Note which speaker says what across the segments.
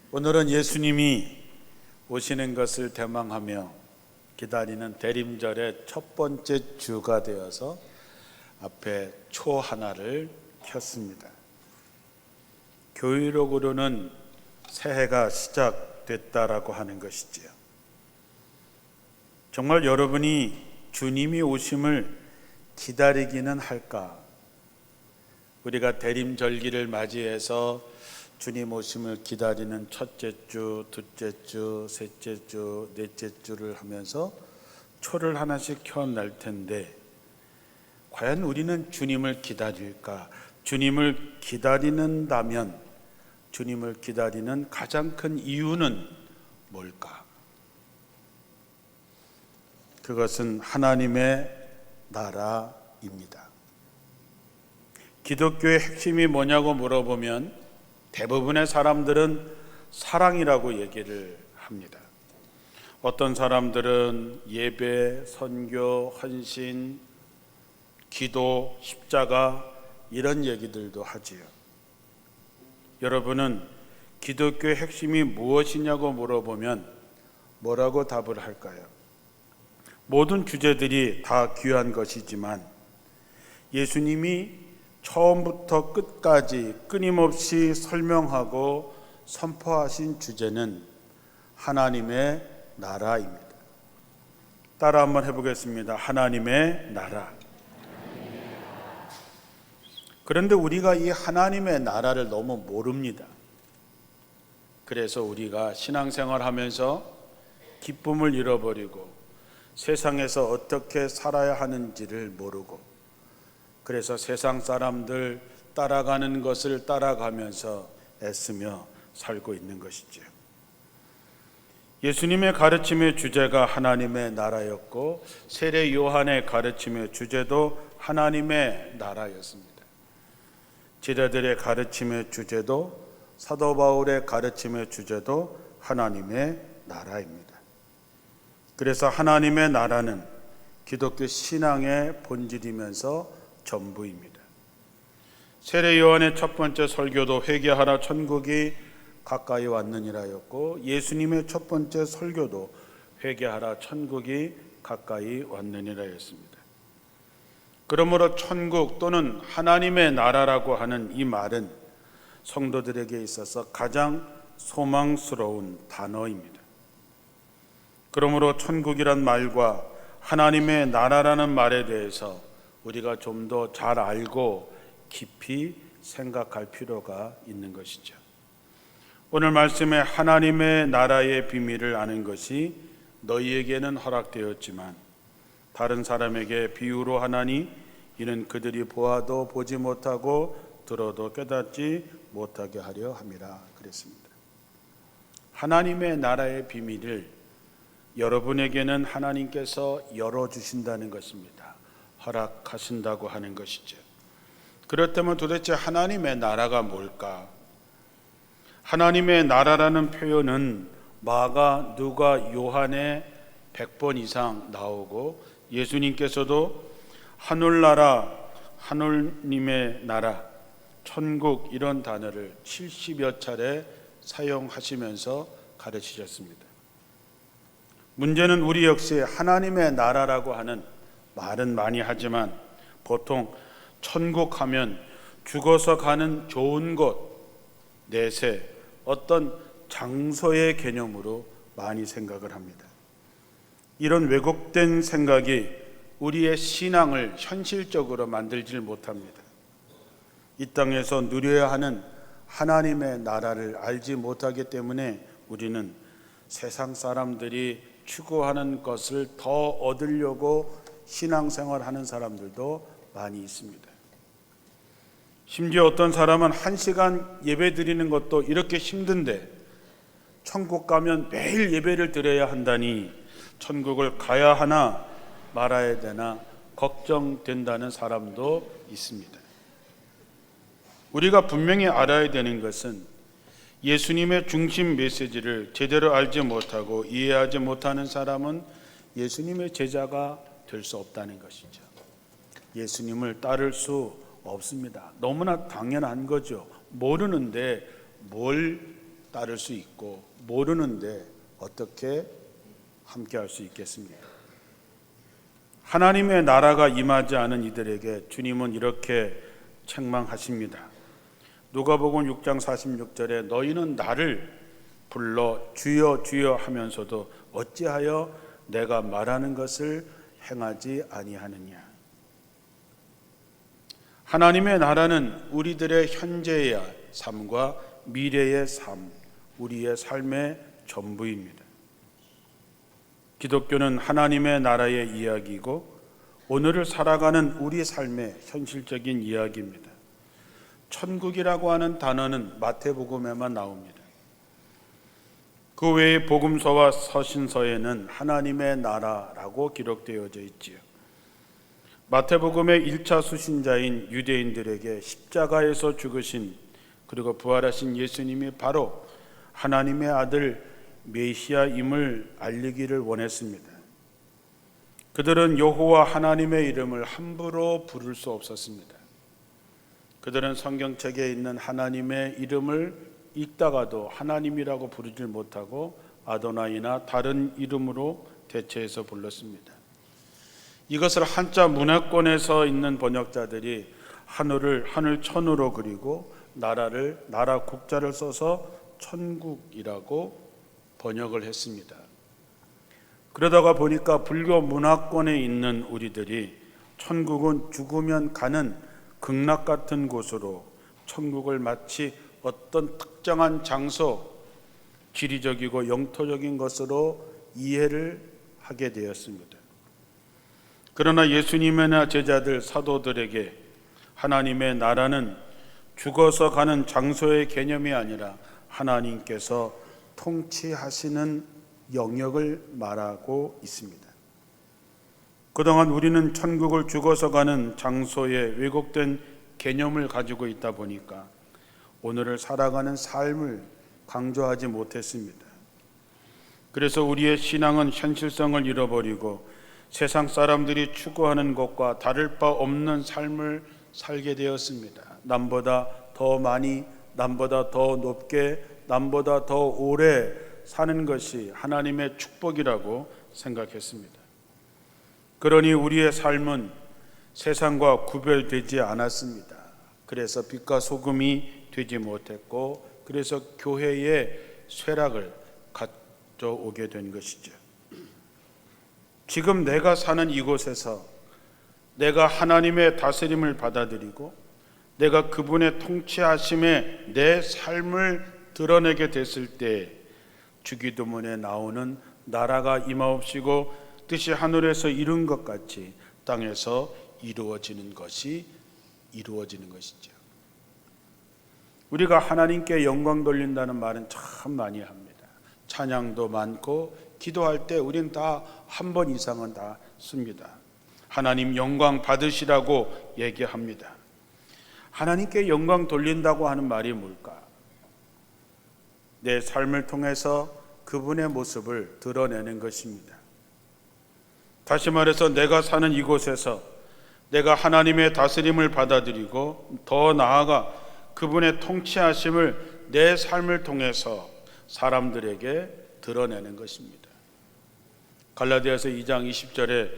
Speaker 1: 오늘은 예수님이 오시는 것을 대망하며 기다리는 대림절의 첫 번째 주가 되어서 앞에 초 하나를 켰습니다. 교회력으로는 새해가 시작됐다라고 하는 것이지요. 정말 여러분이 주님이 오심을 기다리기는 할까? 우리가 대림절기를 맞이해서 주님 오심을 기다리는 첫째 주, 둘째 주, 셋째 주, 넷째 주를 하면서 초를 하나씩 켜낼 텐데 과연 우리는 주님을 기다릴까? 주님을 기다리는다면 주님을 기다리는 가장 큰 이유는 뭘까? 그것은 하나님의 나라입니다. 기독교의 핵심이 뭐냐고 물어보면 대부분의 사람들은 사랑이라고 얘기를 합니다. 어떤 사람들은 예배, 선교, 헌신, 기도, 십자가 이런 얘기들도 하지요. 여러분은 기독교의 핵심이 무엇이냐고 물어보면 뭐라고 답을 할까요? 모든 주제들이 다 귀한 것이지만 예수님이 처음부터 끝까지 끊임없이 설명하고 선포하신 주제는 하나님의 나라입니다. 따라 한번 해보겠습니다. 하나님의 나라. 그런데 우리가 이 하나님의 나라를 너무 모릅니다. 그래서 우리가 신앙생활 하면서 기쁨을 잃어버리고 세상에서 어떻게 살아야 하는지를 모르고 그래서 세상 사람들 따라가는 것을 따라가면서 애쓰며 살고 있는 것이죠. 예수님의 가르침의 주제가 하나님의 나라였고 세례 요한의 가르침의 주제도 하나님의 나라였습니다. 제자들의 가르침의 주제도 사도 바울의 가르침의 주제도 하나님의 나라입니다. 그래서 하나님의 나라는 기독교 신앙의 본질이면서 전부입니다. 세례 요한의 첫 번째 설교도 회개하라 천국이 가까이 왔느니라였고 예수님의 첫 번째 설교도 회개하라 천국이 가까이 왔느니라였습니다. 그러므로 천국 또는 하나님의 나라라고 하는 이 말은 성도들에게 있어서 가장 소망스러운 단어입니다. 그러므로 천국이란 말과 하나님의 나라라는 말에 대해서 우리가 좀 더 잘 알고 깊이 생각할 필요가 있는 것이죠. 오늘 말씀에 하나님의 나라의 비밀을 아는 것이 너희에게는 허락되었지만 다른 사람에게 비유로 하나니 이는 그들이 보아도 보지 못하고 들어도 깨닫지 못하게 하려 함이라 그랬습니다. 하나님의 나라의 비밀을 여러분에게는 하나님께서 열어주신다는 것입니다. 허락하신다고 하는 것이죠. 그렇다면 도대체 하나님의 나라가 뭘까? 하나님의 나라라는 표현은 마가, 누가, 요한에 100번 이상 나오고 예수님께서도 하늘나라, 하늘님의 나라, 천국 이런 단어를 70여 차례 사용하시면서 가르치셨습니다. 문제는 우리 역시 하나님의 나라라고 하는 말은 많이 하지만 보통 천국 하면 죽어서 가는 좋은 곳, 내세, 어떤 장소의 개념으로 많이 생각을 합니다. 이런 왜곡된 생각이 우리의 신앙을 현실적으로 만들질 못합니다. 이 땅에서 누려야 하는 하나님의 나라를 알지 못하기 때문에 우리는 세상 사람들이 추구하는 것을 더 얻으려고 신앙생활하는 사람들도 많이 있습니다. 심지어 어떤 사람은 1시간 예배 드리는 것도 이렇게 힘든데 천국 가면 매일 예배를 드려야 한다니 천국을 가야 하나 말아야 되나 걱정된다는 사람도 있습니다. 우리가 분명히 알아야 되는 것은 예수님의 중심 메시지를 제대로 알지 못하고 이해하지 못하는 사람은 예수님의 제자가 될 수 없다는 것이죠. 예수님을 따를 수 없습니다. 너무나 당연한 거죠. 모르는데 뭘 따를 수 있고 모르는데 어떻게 함께 할 수 있겠습니까? 하나님의 나라가 임하지 않은 이들에게 주님은 이렇게 책망하십니다. 누가복음 6장 46절에 너희는 나를 불러 주여 주여 하면서도 어찌하여 내가 말하는 것을 행하지 아니하느냐. 하나님의 나라는 우리들의 현재의 삶과 미래의 삶, 우리의 삶의 전부입니다. 기독교는 하나님의 나라의 이야기이고 오늘을 살아가는 우리 삶의 현실적인 이야기입니다. 천국이라고 하는 단어는 마태복음에만 나옵니다. 그 외에 복음서와 서신서에는 하나님의 나라라고 기록되어져 있지요. 마태복음의 1차 수신자인 유대인들에게 십자가에서 죽으신 그리고 부활하신 예수님이 바로 하나님의 아들 메시아임을 알리기를 원했습니다. 그들은 여호와 하나님의 이름을 함부로 부를 수 없었습니다. 그들은 성경책에 있는 하나님의 이름을 읽다가도 하나님이라고 부르지 못하고 아도나이나 다른 이름으로 대체해서 불렀습니다. 이것을 한자 문화권에서 있는 번역자들이 하늘 천으로 그리고 나라를 나라 국자를 써서 천국이라고 번역을 했습니다. 그러다가 보니까 불교 문화권에 있는 우리들이 천국은 죽으면 가는 극락 같은 곳으로 천국을 마치 어떤 특정한 장소, 지리적이고 영토적인 것으로 이해를 하게 되었습니다. 그러나 예수님이나 제자들, 사도들에게 하나님의 나라는 죽어서 가는 장소의 개념이 아니라 하나님께서 통치하시는 영역을 말하고 있습니다. 그동안 우리는 천국을 죽어서 가는 장소의 왜곡된 개념을 가지고 있다 보니까 오늘을 살아가는 삶을 강조하지 못했습니다. 그래서 우리의 신앙은 현실성을 잃어버리고 세상 사람들이 추구하는 것과 다를 바 없는 삶을 살게 되었습니다. 남보다 더 많이, 남보다 더 높게, 남보다 더 오래 사는 것이 하나님의 축복이라고 생각했습니다. 그러니 우리의 삶은 세상과 구별되지 않았습니다. 그래서 빛과 소금이 되지 못했고, 그래서 교회의 쇠락을 가져오게 된 것이죠. 지금 내가 사는 이곳에서 내가 하나님의 다스림을 받아들이고 내가 그분의 통치하심에 내 삶을 드러내게 됐을 때 주기도문에 나오는 나라가 임하옵시고 뜻이 하늘에서 이룬 것 같이 땅에서 이루어지는 것이죠. 우리가 하나님께 영광 돌린다는 말은 참 많이 합니다. 찬양도 많고 기도할 때 우리는 다 한 번 이상은 다 씁니다. 하나님 영광 받으시라고 얘기합니다. 하나님께 영광 돌린다고 하는 말이 뭘까? 내 삶을 통해서 그분의 모습을 드러내는 것입니다. 다시 말해서 내가 사는 이곳에서 내가 하나님의 다스림을 받아들이고 더 나아가 그분의 통치하심을 내 삶을 통해서 사람들에게 드러내는 것입니다. 갈라디아서 2장 20절에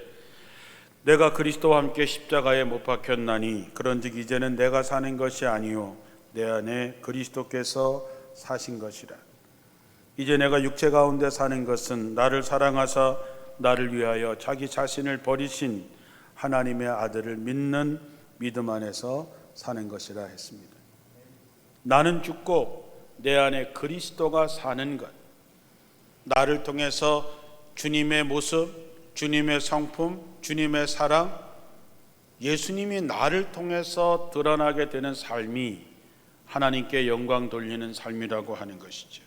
Speaker 1: 내가 그리스도와 함께 십자가에 못 박혔나니 그런즉 이제는 내가 사는 것이 아니요 내 안에 그리스도께서 사신 것이라. 이제 내가 육체 가운데 사는 것은 나를 사랑하사 나를 위하여 자기 자신을 버리신 하나님의 아들을 믿는 믿음 안에서 사는 것이라 했습니다. 나는 죽고 내 안에 그리스도가 사는 것, 나를 통해서 주님의 모습, 주님의 성품, 주님의 사랑, 예수님이 나를 통해서 드러나게 되는 삶이 하나님께 영광 돌리는 삶이라고 하는 것이죠.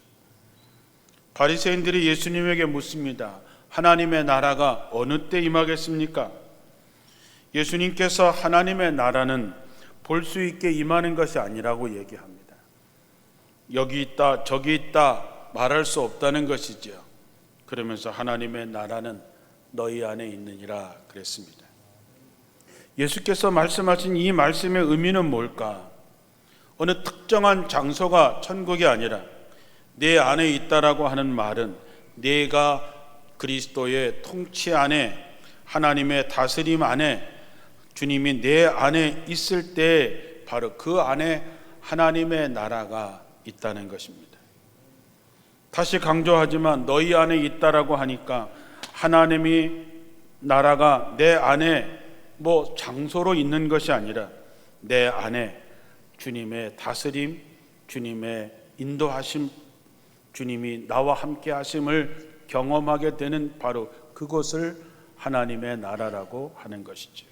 Speaker 1: 바리새인들이 예수님에게 묻습니다. 하나님의 나라가 어느 때 임하겠습니까? 예수님께서 하나님의 나라는 볼 수 있게 임하는 것이 아니라고 얘기합니다. 여기 있다, 저기 있다 말할 수 없다는 것이죠. 그러면서 하나님의 나라는 너희 안에 있느니라 그랬습니다. 예수께서 말씀하신 이 말씀의 의미는 뭘까? 어느 특정한 장소가 천국이 아니라 내 안에 있다라고 하는 말은 내가 그리스도의 통치 안에, 하나님의 다스림 안에, 주님이 내 안에 있을 때 바로 그 안에 하나님의 나라가 있다는 것입니다. 다시 강조하지만 너희 안에 있다라고 하니까 하나님이 나라가 내 안에 장소로 있는 것이 아니라 내 안에 주님의 다스림, 주님의 인도하심, 주님이 나와 함께 하심을 경험하게 되는 바로 그것을 하나님의 나라라고 하는 것이죠.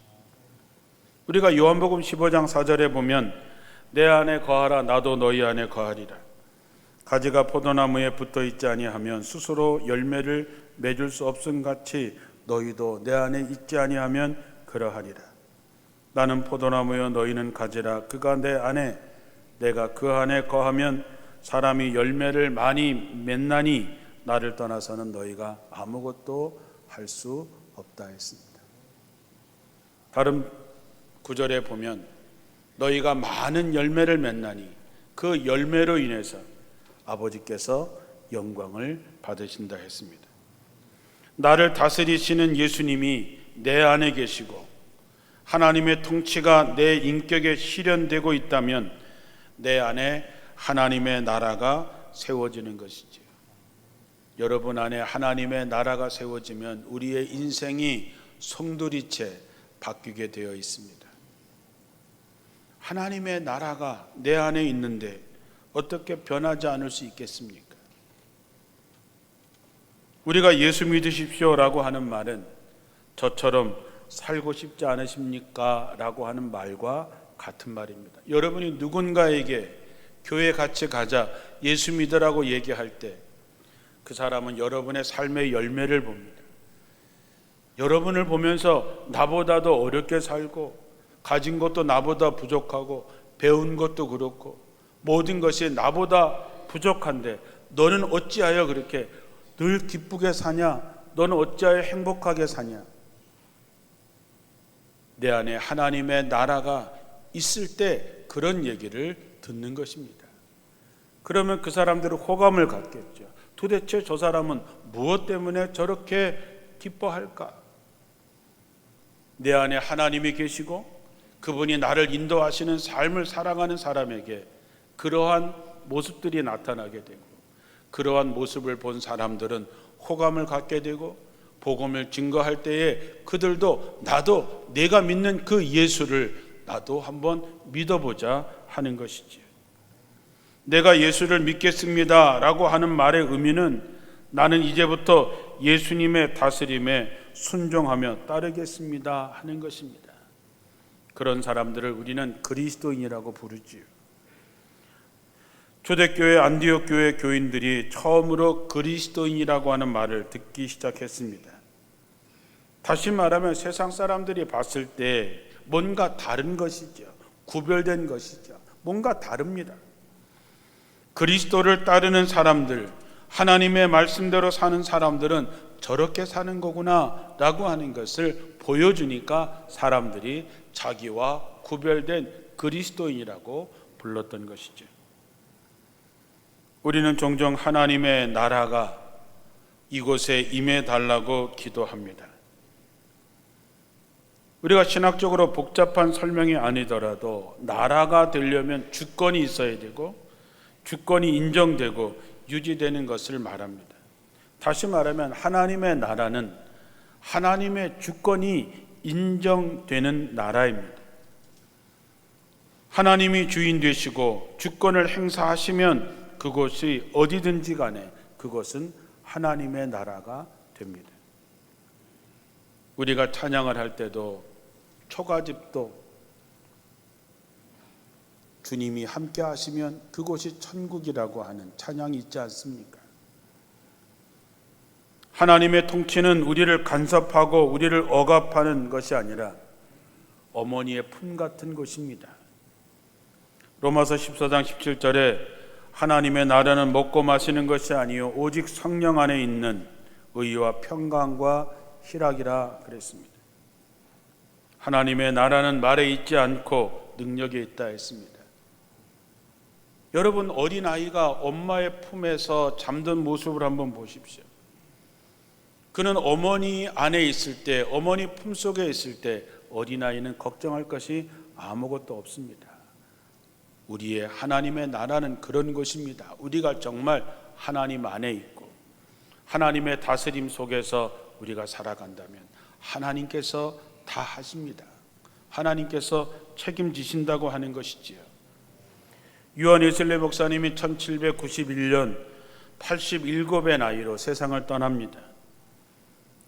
Speaker 1: 우리가 요한복음 15장 4절에 보면 내 안에 거하라 나도 너희 안에 거하리라. 가지가 포도나무에 붙어 있지 아니하면 스스로 열매를 맺을 수 없음 같이 너희도 내 안에 있지 아니하면 그러하리라. 나는 포도나무여 너희는 가지라. 그가 내 안에 내가 그 안에 거하면 사람이 열매를 많이 맺나니 나를 떠나서는 너희가 아무것도 할 수 없다 했습니다. 다른 구절에 보면 너희가 많은 열매를 맺나니 그 열매로 인해서 아버지께서 영광을 받으신다 했습니다. 나를 다스리시는 예수님이 내 안에 계시고 하나님의 통치가 내 인격에 실현되고 있다면 내 안에 하나님의 나라가 세워지는 것이지요. 여러분 안에 하나님의 나라가 세워지면 우리의 인생이 송두리째 바뀌게 되어 있습니다. 하나님의 나라가 내 안에 있는데 어떻게 변하지 않을 수 있겠습니까? 우리가 예수 믿으십시오라고 하는 말은 저처럼 살고 싶지 않으십니까? 라고 하는 말과 같은 말입니다. 여러분이 누군가에게 교회 같이 가자, 예수 믿으라고 얘기할 때 그 사람은 여러분의 삶의 열매를 봅니다. 여러분을 보면서 나보다도 어렵게 살고 가진 것도 나보다 부족하고 배운 것도 그렇고 모든 것이 나보다 부족한데 너는 어찌하여 그렇게 늘 기쁘게 사냐? 너는 어찌하여 행복하게 사냐? 내 안에 하나님의 나라가 있을 때 그런 얘기를 듣는 것입니다. 그러면 그 사람들은 호감을 갖겠죠. 도대체 저 사람은 무엇 때문에 저렇게 기뻐할까? 내 안에 하나님이 계시고 그분이 나를 인도하시는 삶을 살아가는 사람에게 그러한 모습들이 나타나게 되고 그러한 모습을 본 사람들은 호감을 갖게 되고 복음을 증거할 때에 그들도 나도 내가 믿는 그 예수를 나도 한번 믿어보자 하는 것이지요. 내가 예수를 믿겠습니다 라고 하는 말의 의미는 나는 이제부터 예수님의 다스림에 순종하며 따르겠습니다 하는 것입니다. 그런 사람들을 우리는 그리스도인이라고 부르지요. 초대교회 안디옥 교회 교인들이 처음으로 그리스도인이라고 하는 말을 듣기 시작했습니다. 다시 말하면 세상 사람들이 봤을 때 뭔가 다른 것이죠. 구별된 것이죠. 뭔가 다릅니다. 그리스도를 따르는 사람들, 하나님의 말씀대로 사는 사람들은 저렇게 사는 거구나 라고 하는 것을 보여주니까 사람들이 자기와 구별된 그리스도인이라고 불렀던 것이죠. 우리는 종종 하나님의 나라가 이곳에 임해달라고 기도합니다. 우리가 신학적으로 복잡한 설명이 아니더라도 나라가 되려면 주권이 있어야 되고 주권이 인정되고 유지되는 것을 말합니다. 다시 말하면 하나님의 나라는 하나님의 주권이 인정되는 나라입니다. 하나님이 주인 되시고 주권을 행사하시면 그곳이 어디든지 간에 그것은 하나님의 나라가 됩니다. 우리가 찬양을 할 때도 초가집도 주님이 함께 하시면 그곳이 천국이라고 하는 찬양이 있지 않습니까? 하나님의 통치는 우리를 간섭하고 우리를 억압하는 것이 아니라 어머니의 품 같은 곳입니다. 로마서 14장 17절에 하나님의 나라는 먹고 마시는 것이 아니요 오직 성령 안에 있는 의와 평강과 희락이라 그랬습니다. 하나님의 나라는 말에 있지 않고 능력에 있다 했습니다. 여러분, 어린아이가 엄마의 품에서 잠든 모습을 한번 보십시오. 그는 어머니 안에 있을 때, 어머니 품속에 있을 때 어린아이는 걱정할 것이 아무것도 없습니다. 우리의 하나님의 나라는 그런 것입니다. 우리가 정말 하나님 안에 있고 하나님의 다스림 속에서 우리가 살아간다면 하나님께서 다 하십니다. 하나님께서 책임지신다고 하는 것이지요. 유한 웨슬리 목사님이 1791년 87의 나이로 세상을 떠납니다.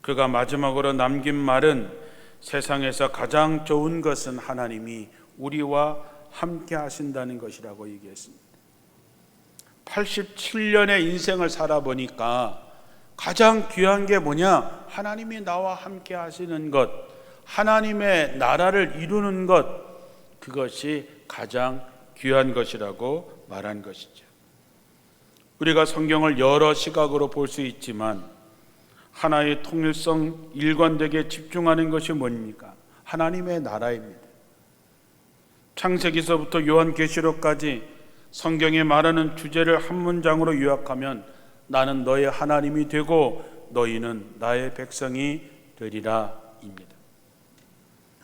Speaker 1: 그가 마지막으로 남긴 말은 세상에서 가장 좋은 것은 하나님이 우리와 함께 하신다는 것이라고 얘기했습니다. 87년의 인생을 살아보니까 가장 귀한 게 뭐냐? 하나님이 나와 함께 하시는 것, 하나님의 나라를 이루는 것, 그것이 가장 귀한 것이라고 말한 것이죠. 우리가 성경을 여러 시각으로 볼 수 있지만 하나의 통일성, 일관되게 집중하는 것이 뭡니까? 하나님의 나라입니다. 창세기서부터 요한계시록까지 성경에 말하는 주제를 한 문장으로 요약하면 나는 너의 하나님이 되고 너희는 나의 백성이 되리라 입니다.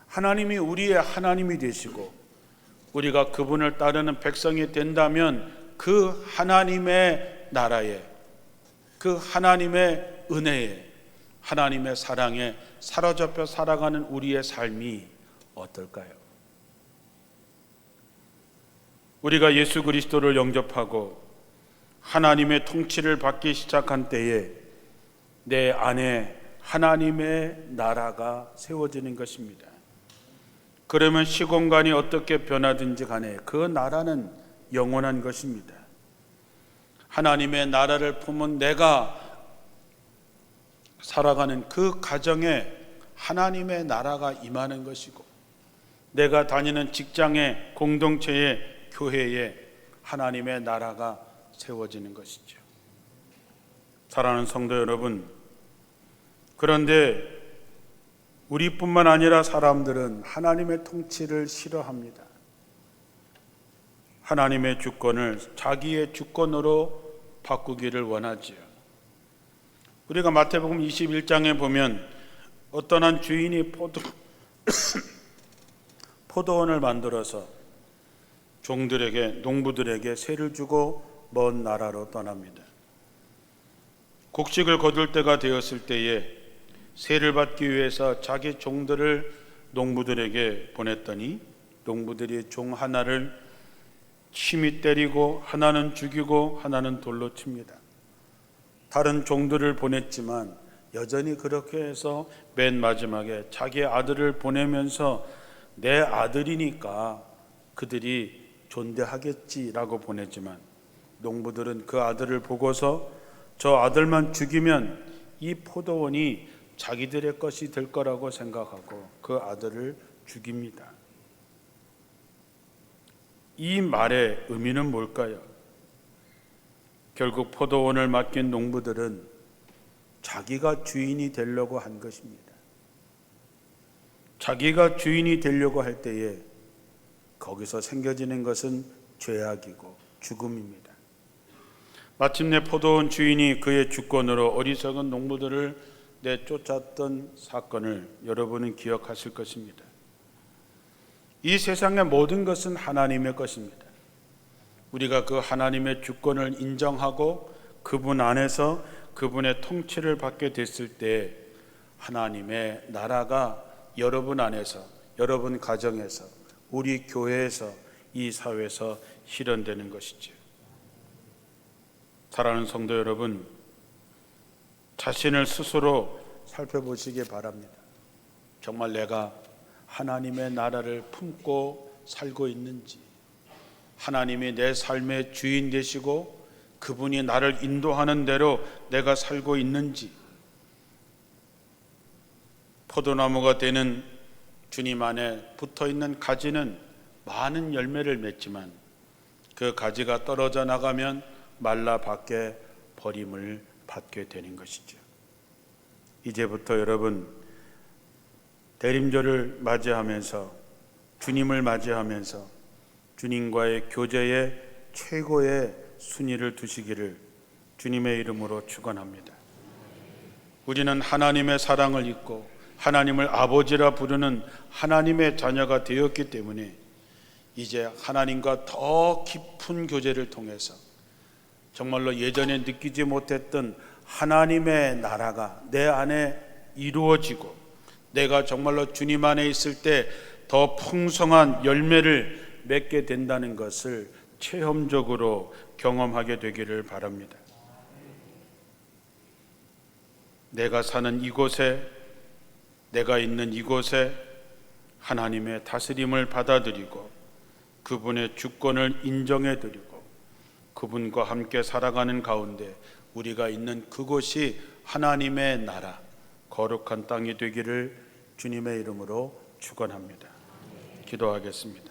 Speaker 1: 하나님이 우리의 하나님이 되시고 우리가 그분을 따르는 백성이 된다면 그 하나님의 나라에, 그 하나님의 은혜에, 하나님의 사랑에 사로잡혀 살아가는 우리의 삶이 어떨까요? 우리가 예수 그리스도를 영접하고 하나님의 통치를 받기 시작한 때에 내 안에 하나님의 나라가 세워지는 것입니다. 그러면 시공간이 어떻게 변하든지 간에 그 나라는 영원한 것입니다. 하나님의 나라를 품은 내가 살아가는 그 가정에 하나님의 나라가 임하는 것이고 내가 다니는 직장의 공동체의 교회에 하나님의 나라가 세워지는 것이죠. 사랑하는 성도 여러분, 그런데 우리뿐만 아니라 사람들은 하나님의 통치를 싫어합니다. 하나님의 주권을 자기의 주권으로 바꾸기를 원하지요. 우리가 마태복음 21장에 보면 어떤 한 주인이 포도원을 만들어서 종들에게, 농부들에게 세를 주고 먼 나라로 떠납니다. 곡식을 거둘 때가 되었을 때에 세를 받기 위해서 자기 종들을 농부들에게 보냈더니 농부들이 종 하나를 심히 때리고 하나는 죽이고 하나는 돌로 칩니다. 다른 종들을 보냈지만 여전히 그렇게 해서 맨 마지막에 자기 아들을 보내면서 내 아들이니까 그들이 존대하겠지라고 보냈지만 농부들은 그 아들을 보고서 저 아들만 죽이면 이 포도원이 자기들의 것이 될 거라고 생각하고 그 아들을 죽입니다. 이 말의 의미는 뭘까요? 결국 포도원을 맡긴 농부들은 자기가 주인이 되려고 한 것입니다. 자기가 주인이 되려고 할 때에 거기서 생겨지는 것은 죄악이고 죽음입니다. 마침내 포도원 주인이 그의 주권으로 어리석은 농부들을 내쫓았던 사건을 여러분은 기억하실 것입니다. 이 세상의 모든 것은 하나님의 것입니다. 우리가 그 하나님의 주권을 인정하고 그분 안에서 그분의 통치를 받게 됐을 때 하나님의 나라가 여러분 안에서, 여러분 가정에서, 우리 교회에서, 이 사회에서 실현되는 것이죠. 사랑하는 성도 여러분, 자신을 스스로 살펴보시기 바랍니다. 정말 내가 하나님의 나라를 품고 살고 있는지, 하나님이 내 삶의 주인 되시고 그분이 나를 인도하는 대로 내가 살고 있는지, 포도나무가 되는 주님 안에 붙어있는 가지는 많은 열매를 맺지만 그 가지가 떨어져 나가면 말라 밖에 버림을 받게 되는 것이죠. 이제부터 여러분 대림절을 맞이하면서 주님을 맞이하면서 주님과의 교제에 최고의 순위를 두시기를 주님의 이름으로 축원합니다. 우리는 하나님의 사랑을 잊고 하나님을 아버지라 부르는 하나님의 자녀가 되었기 때문에 이제 하나님과 더 깊은 교제를 통해서 정말로 예전에 느끼지 못했던 하나님의 나라가 내 안에 이루어지고 내가 정말로 주님 안에 있을 때 더 풍성한 열매를 맺게 된다는 것을 체험적으로 경험하게 되기를 바랍니다. 내가 사는 이곳에, 내가 있는 이곳에 하나님의 다스림을 받아들이고 그분의 주권을 인정해 드리고 그분과 함께 살아가는 가운데 우리가 있는 그곳이 하나님의 나라, 거룩한 땅이 되기를 주님의 이름으로 축원합니다. 기도하겠습니다.